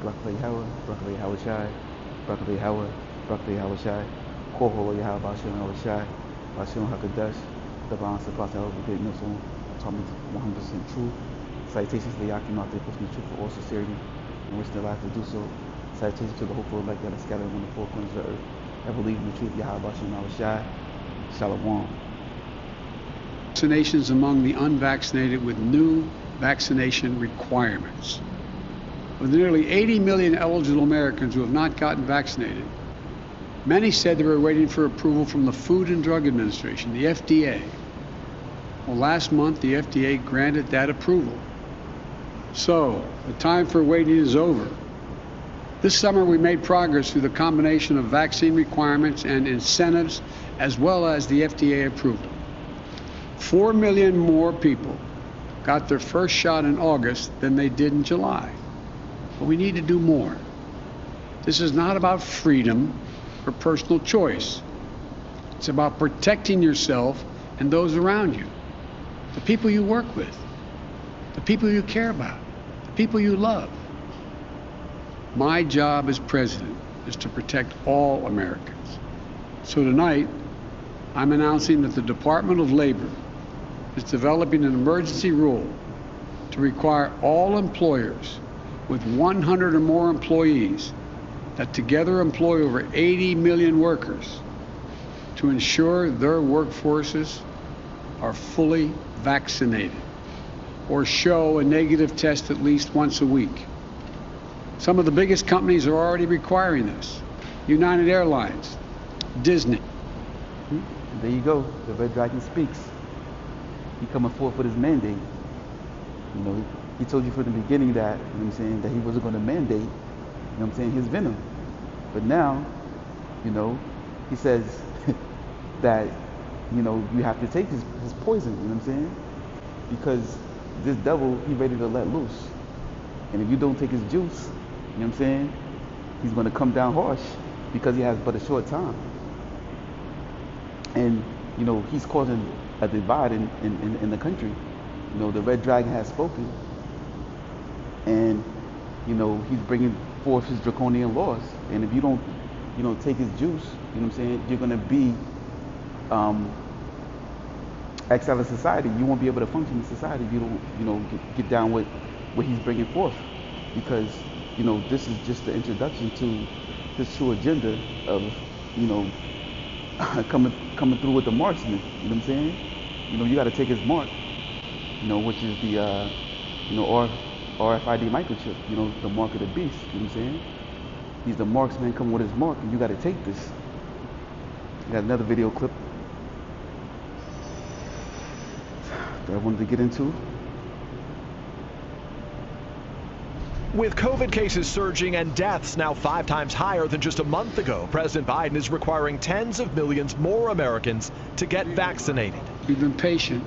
Brakle Hawa, Brakle Hawa Shai, Brakle Hawa, Brakle Hawa Shai, Koho Yaha Bashim Hawa Shai, Bashim Hakadash, the balance of Pasal, the greatness on Atomic 100% true. Citations to the Yakim out there, pushing the truth for all sincerity, and risk their life to do so. Citations to the hopeful elect that are scattered on the four corners of the earth, that believe in the truth, Yaha Bashim Hawa Shai, Shalom. Vaccinations among the unvaccinated with new vaccination requirements. With nearly 80 million eligible Americans who have not gotten vaccinated, many said they were waiting for approval from the Food and Drug Administration, the FDA. Well, last month, the FDA granted that approval. So, the time for waiting is over. This summer, we made progress through the combination of vaccine requirements and incentives, as well as the FDA approval. 4 million more people got their first shot in August than they did in July. But we need to do more. This is not about freedom or personal choice. It's about protecting yourself and those around you, the people you work with, the people you care about, the people you love. My job as president is to protect all Americans. So tonight, I'm announcing that the Department of Labor is developing an emergency rule to require all employers with 100 or more employees that together employ over 80 million workers to ensure their workforces are fully vaccinated or show a negative test at least once a week. Some of the biggest companies are already requiring this. United Airlines, Disney. There you go. The Red Dragon speaks. He coming forth with his mandate. You know, he told you from the beginning that, you know what I'm saying, that he wasn't going to mandate, you know what I'm saying, his venom. But now, you know, he says that, you know, you have to take his poison, you know what I'm saying? Because this devil, he ready to let loose. And if you don't take his juice, you know what I'm saying, he's going to come down harsh because he has but a short time. And, you know, he's causing a divide in the country. You know, the Red Dragon has spoken. And, you know, he's bringing forth his draconian laws. And if you don't, you know, take his juice, you know what I'm saying, you're going to be exiled of society. You won't be able to function in society if you don't, you know, get down with what he's bringing forth. Because, you know, this is just the introduction to his true agenda of, you know, coming through with the marksman, you know what I'm saying? You know, you got to take his mark, you know, which is the, you know, RFID microchip, you know, the mark of the beast, you know what I'm saying? He's the marksman coming with his mark, and you got to take this. I got another video clip that I wanted to get into. With COVID cases surging and deaths now 5 times higher than just a month ago, President Biden is requiring tens of millions more Americans to get vaccinated. We've been patient,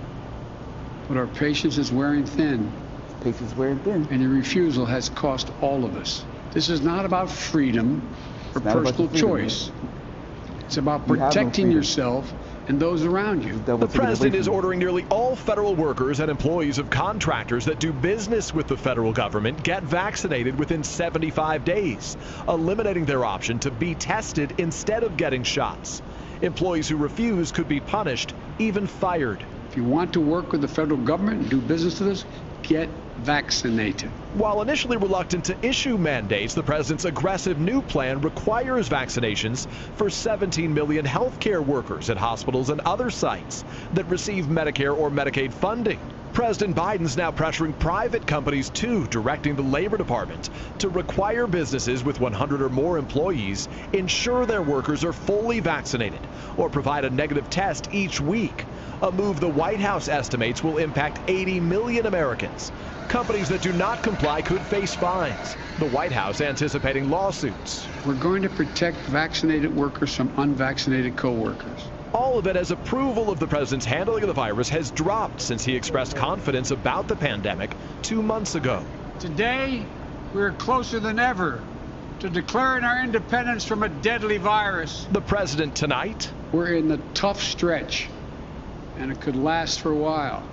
but our patience is wearing thin. Patience wearing thin. And your refusal has cost all of us. This is not about freedom or personal choice. It's about protecting yourself and those around you. The president is ordering nearly all federal workers and employees of contractors that do business with the federal government get vaccinated within 75 days, eliminating their option to be tested instead of getting shots. Employees who refuse could be punished, even fired. If you want to work with the federal government and do business with us, get vaccinated. While initially reluctant to issue mandates, the president's aggressive new plan requires vaccinations for 17 million healthcare workers at hospitals and other sites that receive Medicare or Medicaid funding. President Biden's now pressuring private companies too, directing the Labor Department to require businesses with 100 or more employees ensure their workers are fully vaccinated or provide a negative test each week. A move the White House estimates will impact 80 million Americans. Companies that do not comply could face fines. The White House anticipating lawsuits. We're going to protect vaccinated workers from unvaccinated co-workers. All of it as approval of the president's handling of the virus has dropped since he expressed confidence about the pandemic 2 months ago. Today, we're closer than ever to declaring our independence from a deadly virus. The president tonight. We're in the tough stretch, and it could last for a while.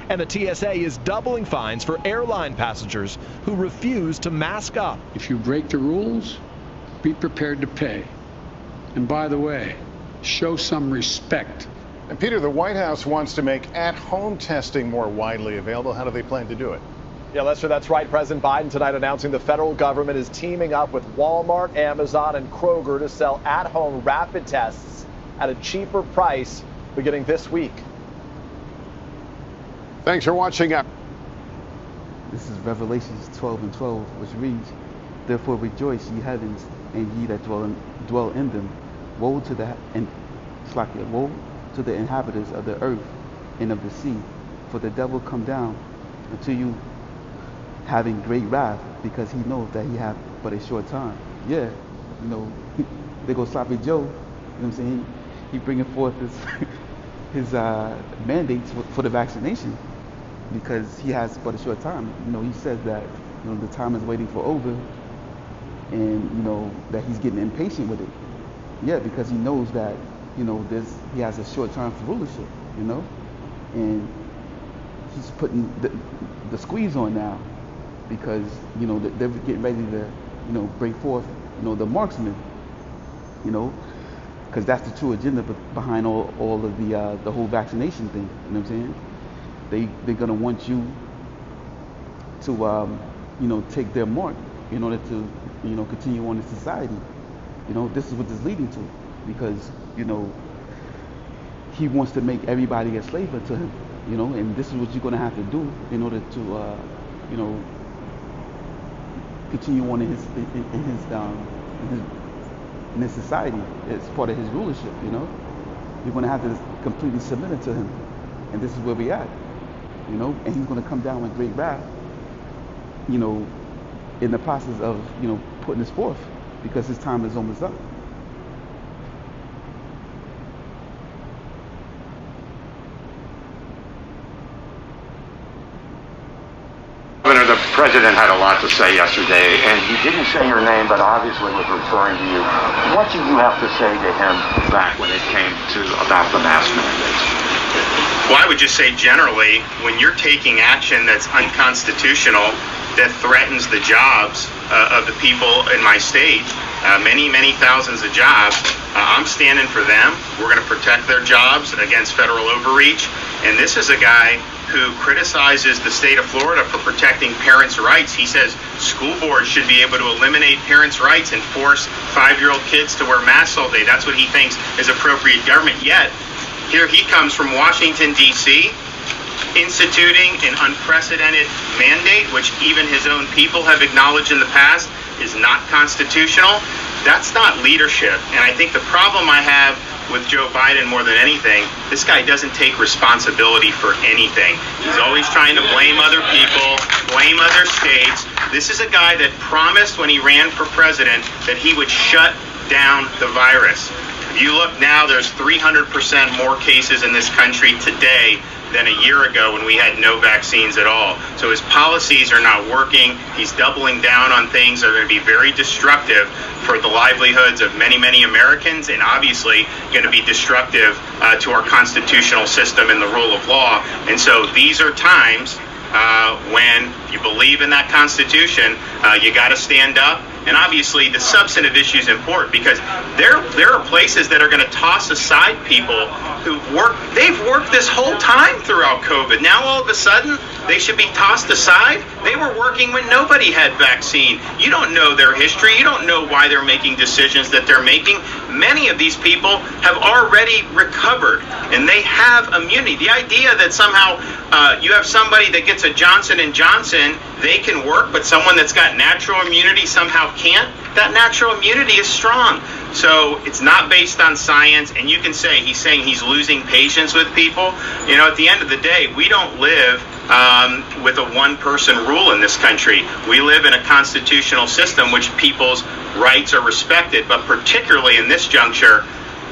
And the TSA is doubling fines for airline passengers who refuse to mask up. If you break the rules, be prepared to pay. And by the way, show some respect. And Peter, the White House wants to make at-home testing more widely available. How do they plan to do it? Yeah, Lester, that's right. President Biden tonight announcing the federal government is teaming up with Walmart, Amazon, and Kroger to sell at-home rapid tests at a cheaper price beginning this week. Thanks for watching. This is Revelations 12:12, which reads, "Therefore rejoice, ye heavens, and ye that dwell in them. Woe to the inhabitants of the earth and of the sea, for the devil come down unto you, having great wrath, because he knoweth that he hath but a short time." Yeah, they go sloppy Joe. You know what I'm saying? He bringing forth his mandates for the vaccination, because he has but a short time. He said that the time is waiting for over, and that he's getting impatient with it. Yeah, because he knows that he has a short time for rulership. And he's putting the squeeze on now, because they're getting ready to bring forth the marksmen. Because that's the true agenda behind all of the whole vaccination thing. You know what I'm saying? They're gonna want you to take their mark in order to continue on in society. This is what this is leading to, because he wants to make everybody a slave to him. And this is what you're gonna have to do in order to continue on in his society as part of his rulership. You're going to have to completely submit it to him, and this is where we at. And he's going to come down with great wrath, in the process of putting this forth, because his time is almost up. Governor, the president had a lot to say yesterday, and he didn't say your name, but obviously was referring to you. What did you have to say to him back when it came to about the mask mandates? Well, I would just say generally, when you're taking action that's unconstitutional, that threatens the jobs of the people in my state, many thousands of jobs, I'm standing for them. We're going to protect their jobs against federal overreach. And this is a guy who criticizes the state of Florida for protecting parents' rights. He says school boards should be able to eliminate parents' rights and force 5-year-old kids to wear masks all day. That's what he thinks is appropriate government. Yet, here he comes from Washington, D.C., instituting an unprecedented mandate, which even his own people have acknowledged in the past is not constitutional. That's not leadership. And I think the problem I have with Joe Biden more than anything, this guy doesn't take responsibility for anything. He's always trying to blame other people, blame other states. This is a guy that promised when he ran for president that he would shut down the virus. If you look now, there's 300% more cases in this country today than a year ago when we had no vaccines at all. So his policies are not working. He's doubling down on things that are going to be very destructive for the livelihoods of many Americans, and obviously going to be destructive to our constitutional system and the rule of law. And so these are times when you believe in that Constitution, you got to stand up. And obviously the substantive issue is important, because there are places that are going to toss aside people they've worked this whole time throughout COVID. Now all of a sudden they should be tossed aside. They were working when nobody had vaccine. You don't know their history. You don't know why they're making decisions that they're making. Many of these people have already recovered and they have immunity. The idea that somehow you have somebody that gets a Johnson & Johnson, they can work, but someone that's got natural immunity somehow can't, that natural immunity is strong. So it's not based on science, and you can say he's saying he's losing patience with people. At the end of the day, we don't live with a one-person rule in this country. We live in a constitutional system which people's rights are respected, but particularly in this juncture,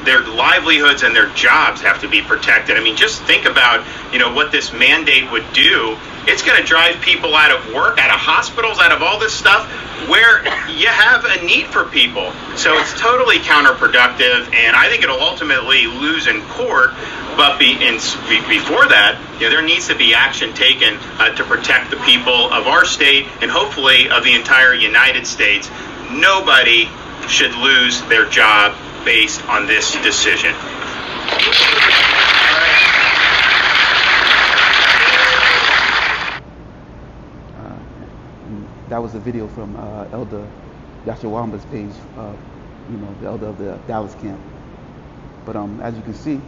their livelihoods and their jobs have to be protected. I mean, just think about, what this mandate would do. It's going to drive people out of work, out of hospitals, out of all this stuff where you have a need for people. So it's totally counterproductive, and I think it'll ultimately lose in court. But before that, there needs to be action taken to protect the people of our state and hopefully of the entire United States. Nobody should lose their job based on this decision. That was a video from Elder Yasha Wamba's page, the elder of the Dallas camp. But as you can see,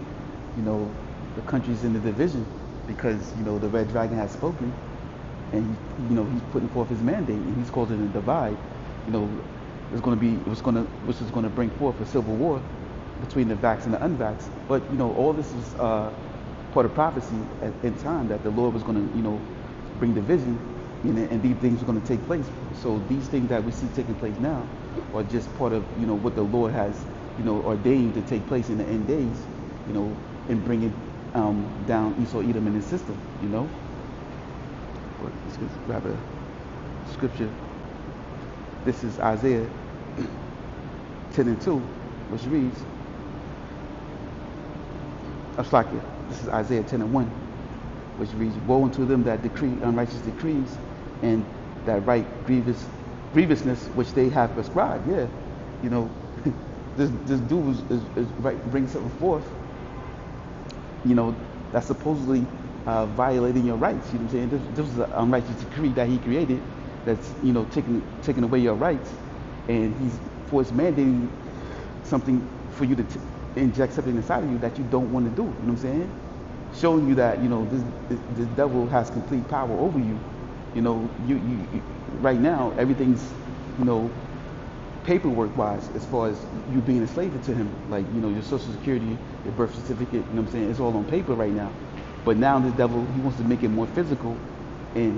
the country's in the division because, the Red Dragon has spoken, and he's putting forth his mandate, and he's causing a divide. Which is going to bring forth a civil war between the vax and the unvax. But all this is part of prophecy in time that the Lord was going to bring division, and these things are going to take place. So these things that we see taking place now are just part of what the Lord has ordained to take place in the end days, and bringing down Esau, Edom, and his system. Let's just grab a scripture. This is Isaiah 10:2, which reads, this is Isaiah 10:1, which reads, "Woe unto them that decree unrighteous decrees, and that write grievousness which they have prescribed." Yeah, this dude is bringing something forth, that's supposedly violating your rights. You know what I'm saying? This is an unrighteous decree that he created that's taking away your rights, and he's mandating something for you to inject something inside of you that you don't want to do. You know what I'm saying? Showing you that this devil has complete power over you. You right now everything's paperwork wise, as far as you being a slave to him, like your social security, your birth certificate. You know what I'm saying? It's all on paper right now. But now this devil, he wants to make it more physical, and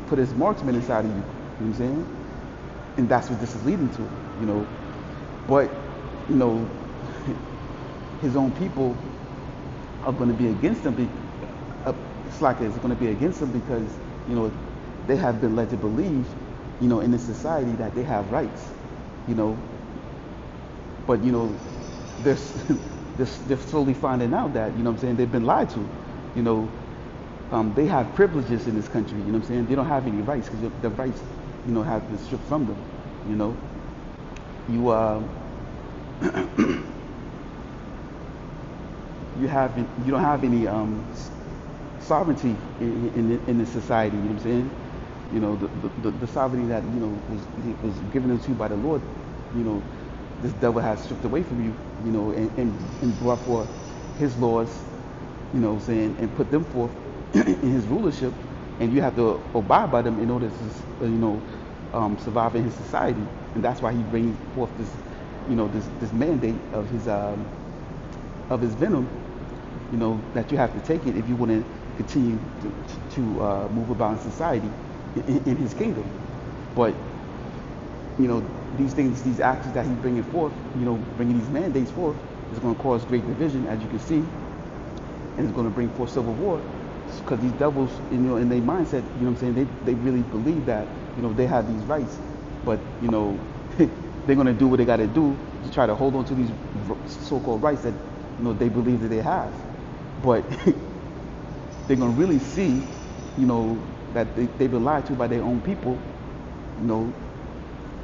put his marksman inside of you. You know what I'm saying? And that's what this is leading to. But his own people are going to be against him. Slacker is going to be against him because they have been led to believe in this society that they have rights. But they're slowly finding out that they've been lied to. They have privileges in this country. You know what I'm saying? They don't have any rights because the rights have been stripped from them. You don't have any sovereignty in this society. You know what I'm saying? The sovereignty that was given to you by the Lord. This devil has stripped away from you. And brought forth his laws. What I'm saying, and put them forth in his rulership, and you have to abide by them in order to survive in his society. And that's why he brings forth this this mandate of his venom, that you have to take it if you want to continue to move about in society in his kingdom. But these things, these actions that he's bringing forth, bringing these mandates forth, is going to cause great division, as you can see, and it's going to bring forth civil war. Because these devils, in their mindset, what I'm saying, they really believe that, they have these rights, but, they're going to do what they got to do to try to hold on to these so-called rights that, they believe that they have. But they're going to really see, that they've been lied to by their own people,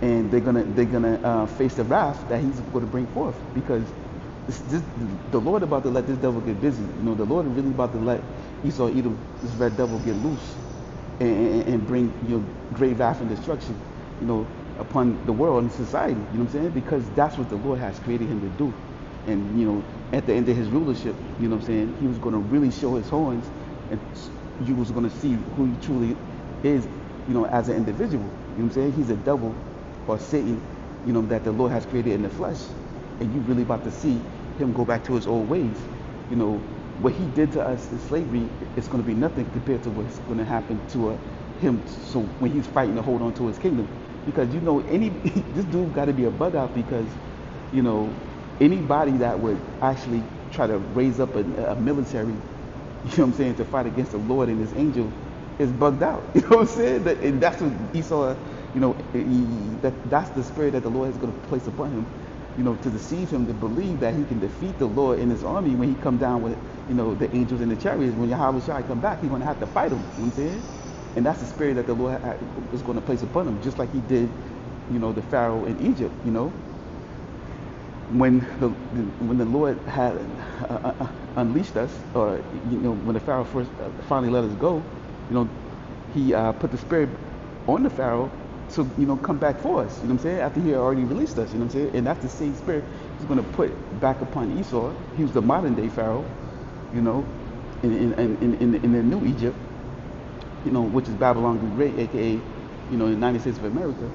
and they're gonna face the wrath that he's going to bring forth, because the Lord about to let this devil get busy. The Lord is really about to let Esau, Edom, this red devil, get loose and bring great wrath and destruction, upon the world and society. You know what I'm saying? Because that's what the Lord has created him to do. And at the end of his rulership, what I'm saying, he was going to really show his horns, and you was going to see who he truly is, as an individual. You know what I'm saying? He's a devil, or Satan, that the Lord has created in the flesh, and you really about to see him go back to his old ways. What he did to us in slavery, it's going to be nothing compared to what's going to happen to him. So when he's fighting to hold on to his kingdom, because this dude got to be a bug out, because anybody that would actually try to raise up a military, you know what I'm saying, to fight against the Lord and his angel is bugged out. You know what I'm saying? And that's what Esau, you know, that's the spirit that the Lord is going to place upon him, you know, to deceive him to believe that he can defeat the Lord and his army when he come down with, you know, the angels and the chariots. When Yahweh Shai come back, he's going to have to fight him. You know what I'm saying? And that's the spirit that the Lord is going to place upon him, just like he did, you know, the Pharaoh in Egypt, you know. When the Lord had unleashed us, or, you know, when the Pharaoh first finally let us go, you know, he put the spirit on the Pharaoh to, you know, come back for us, you know what I'm saying, after he had already released us, you know what I'm saying. And that's the same spirit he's going to put back upon Esau. He was the modern day Pharaoh, you know, in the new Egypt, you know, which is Babylon the Great, aka, you know, the United States of America.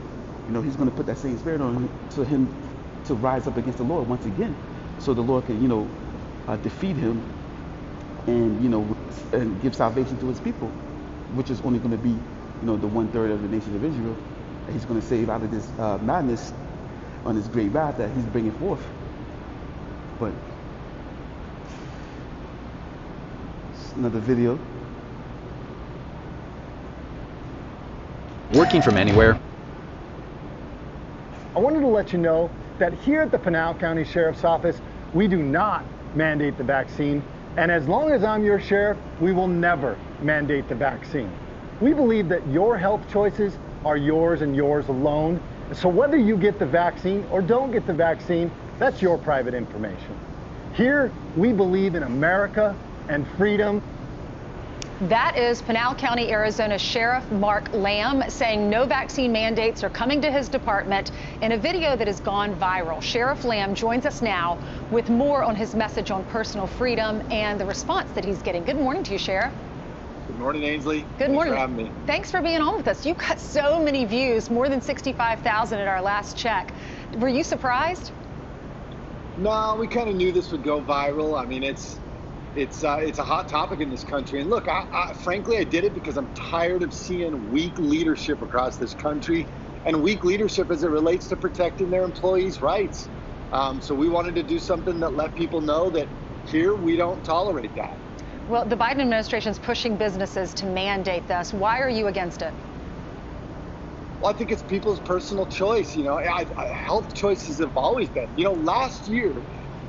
You know, he's going to put that same spirit on him to rise up against the Lord once again, so the Lord can, you know, defeat him and, you know, and give salvation to his people, which is only going to be, you know, the 1/3 of the nation of Israel that he's going to save out of this madness on this great wrath that he's bringing forth. But another video. Working from anywhere. I wanted to let you know that here at the Pinal County Sheriff's Office, we do not mandate the vaccine. And as long as I'm your sheriff, we will never mandate the vaccine. We believe that your health choices are yours and yours alone. So whether you get the vaccine or don't get the vaccine, that's your private information. Here, we believe in America and freedom. That is Pinal County, Arizona Sheriff Mark Lamb saying no vaccine mandates are coming to his department in a video that has gone viral. Sheriff Lamb joins us now with more on his message on personal freedom and the response that he's getting. Good morning to you, Sheriff. Good morning, Ainsley. Good morning. Thanks for having me. Thanks for being on with us. You got so many views, more than 65,000 at our last check. Were you surprised? No, we kind of knew this would go viral. I mean, it's a hot topic in this country. And look, frankly, I did it because I'm tired of seeing weak leadership across this country, and weak leadership as it relates to protecting their employees' rights. So we wanted to do something that let people know that here we don't tolerate that. Well, the Biden administration is pushing businesses to mandate this. Why are you against it? Well, I think it's people's personal choice. You know, health choices have always been. You know, last year,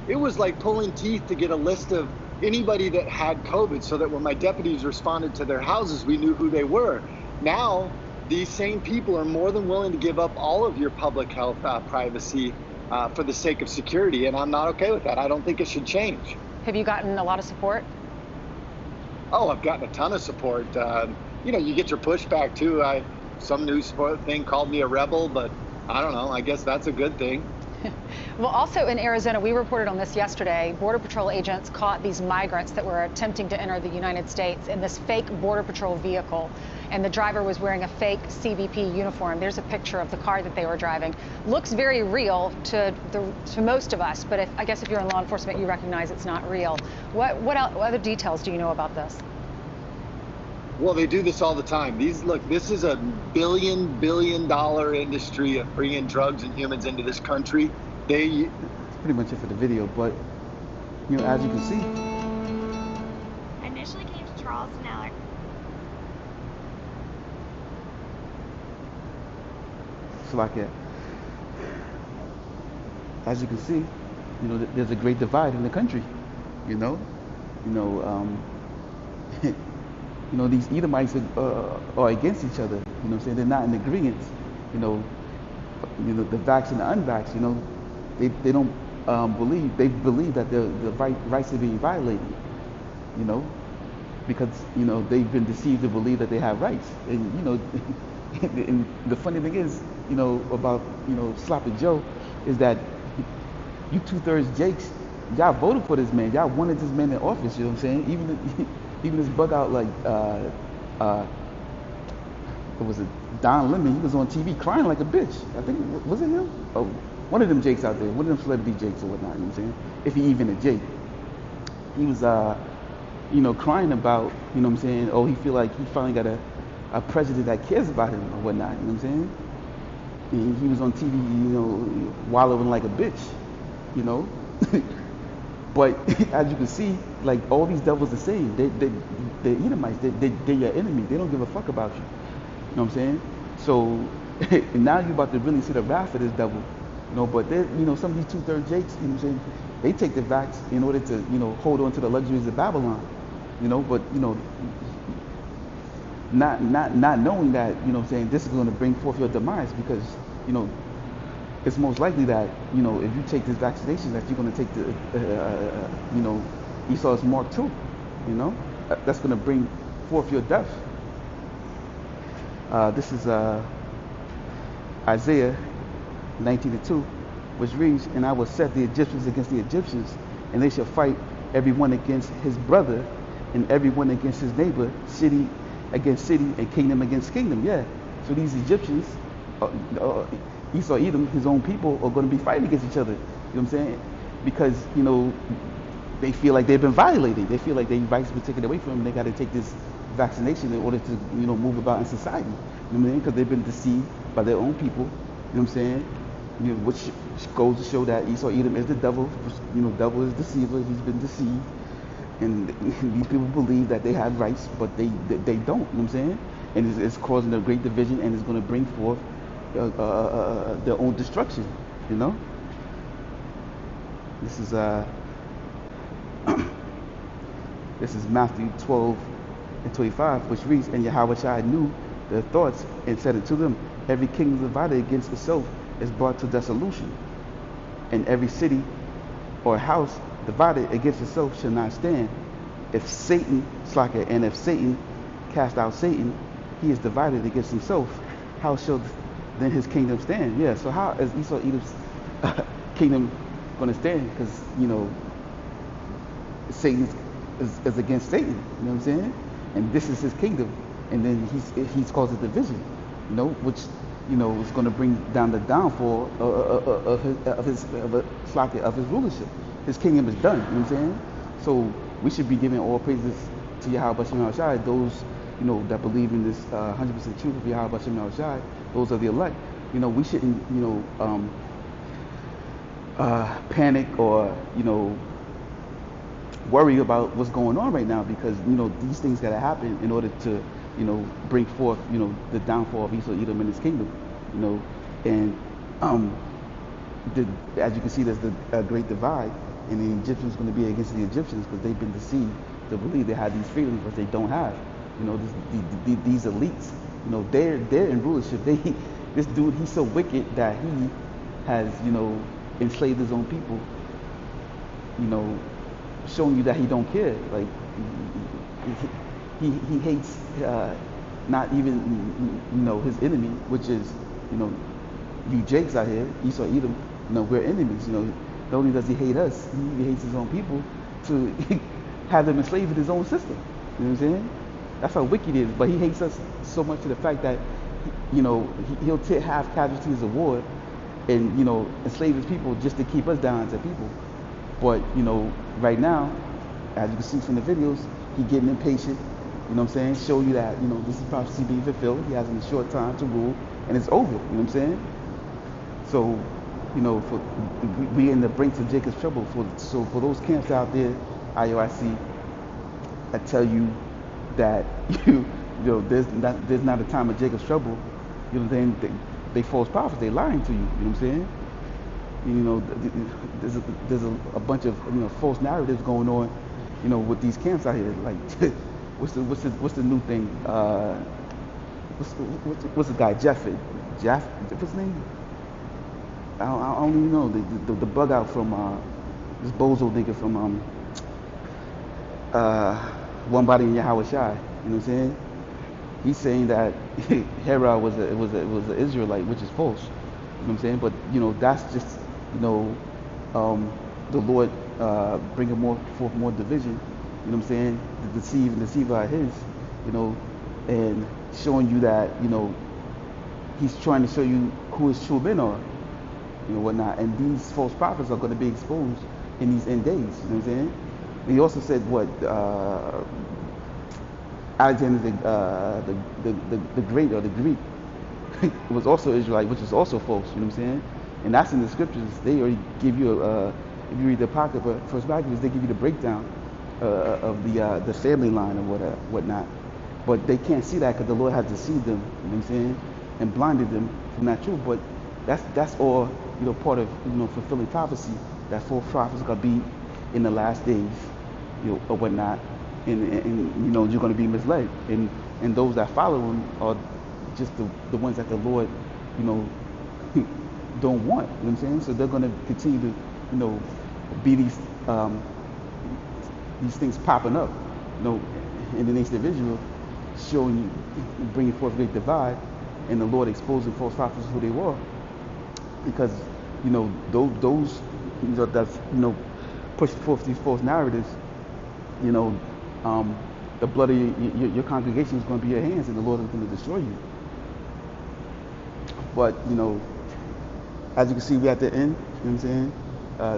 it was like pulling teeth to get a list of anybody that had COVID, so that when my deputies responded to their houses, we knew who they were. Now, these same people are more than willing to give up all of your public health privacy for the sake of security, and I'm not okay with that. I don't think it should change. Have you gotten a lot of support? Oh, I've gotten a ton of support. You know, you get your pushback too. Some news thing called me a rebel, but I don't know. I guess that's a good thing. Well, also in Arizona, we reported on this yesterday, Border Patrol agents caught these migrants that were attempting to enter the United States in this fake Border Patrol vehicle, and the driver was wearing a fake CBP uniform. There's a picture of the car that they were driving. Looks very real to most of us, but I guess if you're in law enforcement, you recognize it's not real. What other details do you know about this? Well, they do this all the time. This is a billion dollar industry of bringing drugs and humans into this country. That's pretty much it for the video, but, you know, as you can see. I initially came to Charleston, now So like as you can see, you know, there's a great divide in the country, you know. You know, these Edomites are against each other. You know what I'm saying? They're not in agreement. You know, the vax and the unvax. You know, they don't believe. They believe that the rights are being violated. You know, because, you know, they've been deceived to believe that they have rights. And, you know, and the funny thing is, you know, about, you know, Sloppy Joe, is that you 2/3 Jakes, y'all voted for this man. Y'all wanted this man in office. You know what I'm saying? Even this bug out, like, what was it, Don Lemon, he was on TV crying like a bitch. I think, was it him? Oh, one of them Jakes out there, one of them celebrity Jakes or whatnot, you know what I'm saying? If he even a Jake. He was, you know, crying about, you know what I'm saying, oh, he feel like he finally got a president that cares about him or whatnot, you know what I'm saying? And he was on TV, you know, wallowing like a bitch, you know? But as you can see, like all these devils the same. They're Edomites. They're your enemy. They don't give a fuck about you. You know what I'm saying? So now you're about to really see the wrath of this devil. You know, but some of these 2/3 Jakes, you know what I'm saying? They take the vax in order to, hold on to the luxuries of Babylon. But not knowing that, what I'm saying, this is going to bring forth your demise because, it's most likely that, if you take this vaccination that you're going to take the, Esau's mark too, that's going to bring forth your death. This is Isaiah 19:2, which reads, "And I will set the Egyptians against the Egyptians, and they shall fight everyone against his brother, and everyone against his neighbor, city against city, and kingdom against kingdom." Yeah. So these Egyptians, Esau, Edom, his own people, are going to be fighting against each other. You know what I'm saying? Because they feel like they've been violated. They feel like their rights been taken away from them. They got to take this vaccination in order to move about in society. You know what I mean? Because they've been deceived by their own people. You know what I'm saying? Which goes to show that Esau, Edom is the devil. Devil is deceiver. He's been deceived. And these people believe that they have rights, but they don't. You know what I'm saying? And it's causing a great division, and it's going to bring forth their own destruction. This is this is Matthew 12:25, which reads, "And Yahweh knew their thoughts, and said unto them, Every kingdom divided against itself is brought to dissolution, and every city or house divided against itself shall not stand. If Satan cast out Satan, he is divided against himself. How shall then his kingdom stand?" Yeah. So how is Esau, Edom's kingdom going to stand? Because Satan is against Satan. You know what I'm saying? And this is his kingdom, and then he's caused a division. Which is going to bring down the downfall of his rulership. His kingdom is done. You know what I'm saying? So we should be giving all praises to Yahweh Shem Shai. Those that believe in this 100% truth of Yahweh Shem Shai. Those are the elect. We shouldn't panic or worry about what's going on right now, because these things got to happen in order to bring forth the downfall of Esau, Edom, and his kingdom. And as you can see, there's a great divide, and the Egyptians going to be against the Egyptians because they've been deceived to believe they have these freedoms, but they don't have. These elites, they're in rulership. This dude, he's so wicked that he has enslaved his own people. Showing you that he don't care. Like he hates not even his enemy, which is you Jakes out here, Esau, Edom. We're enemies. Not only does he hate us, he hates his own people to have them enslaved in his own system. You know what I'm saying? That's how wicked he is. But he hates us so much to the fact that he'll have casualties of war and enslave his people just to keep us down as a people. But right now, as you can see from the videos, he's getting impatient. You know what I'm saying? Show you that this is prophecy being fulfilled. He has a short time to rule, and it's over. You know what I'm saying? So, we in the brink of Jacob's trouble. So for those camps out there, IOIC, I tell you that there's not a time of Jacob's trouble. You know what I'm saying? They false prophets. They lying to you. You know what I'm saying? There's a bunch of false narratives going on, with these camps out here. Like, what's the new thing? What's the guy? Jeff? What's his name? I don't even know. The bug out from this bozo nigga from One Body in Yahweh Shai. You know what I'm saying? He's saying that Hera was an Israelite, which is false. You know what I'm saying? But that's just the Lord bringing forth more division. You know what I'm saying? The deceiver are his. And showing you that he's trying to show you who his true men are. Whatnot. And these false prophets are going to be exposed in these end days. You know what I'm saying? And he also said Alexander the Great, or the Greek, was also Israelite, which is also false. You know what I'm saying? And that's in the scriptures. They already give you if you read the Apocrypha, First Maccabees, they give you the breakdown of the family line or whatnot. But they can't see that because the Lord has deceived them, you know what I'm saying, and blinded them from that truth. But that's all, you know, part of, you know, fulfilling prophecy. That false prophets are gonna be in the last days, you know, or whatnot, and you know, you're gonna be misled, and those that follow them are just the ones that the Lord, you know, don't want. You know what I'm saying? So they're gonna continue to, you know, be these things popping up, you know, in the nation of Israel, showing, bringing forth a great divide, and the Lord exposing false prophets who they were, because, you know, those you know, that's, you know, push forth these false narratives, you know, the blood of your congregation is going to be in your hands, and the Lord is going to destroy you. But, you know, as you can see, we're at the end, you know what I'm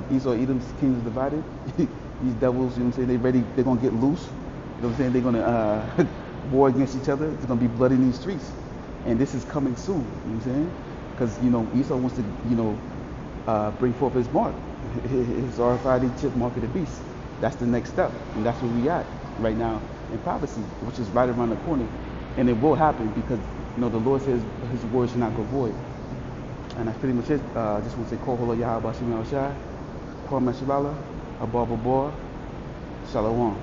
saying? Esau, Edom's kingdom is divided. These devils, you know what I'm saying, they're going to get loose. You know what I'm saying? They're going to war against each other. There's going to be blood in these streets. And this is coming soon, you know what I'm saying? Because, you know, Esau wants to, you know, bring forth his mark, his RFID chip, mark of the beast. That's the next step. And that's where we at right now in prophecy, which is right around the corner. And it will happen because, you know, the Lord says his word should not go void. And that's pretty much it. I just want to say, Kol Holo Yahweh Bashim Yahushai, Kwame Shalala, Abba Babor, Shalom.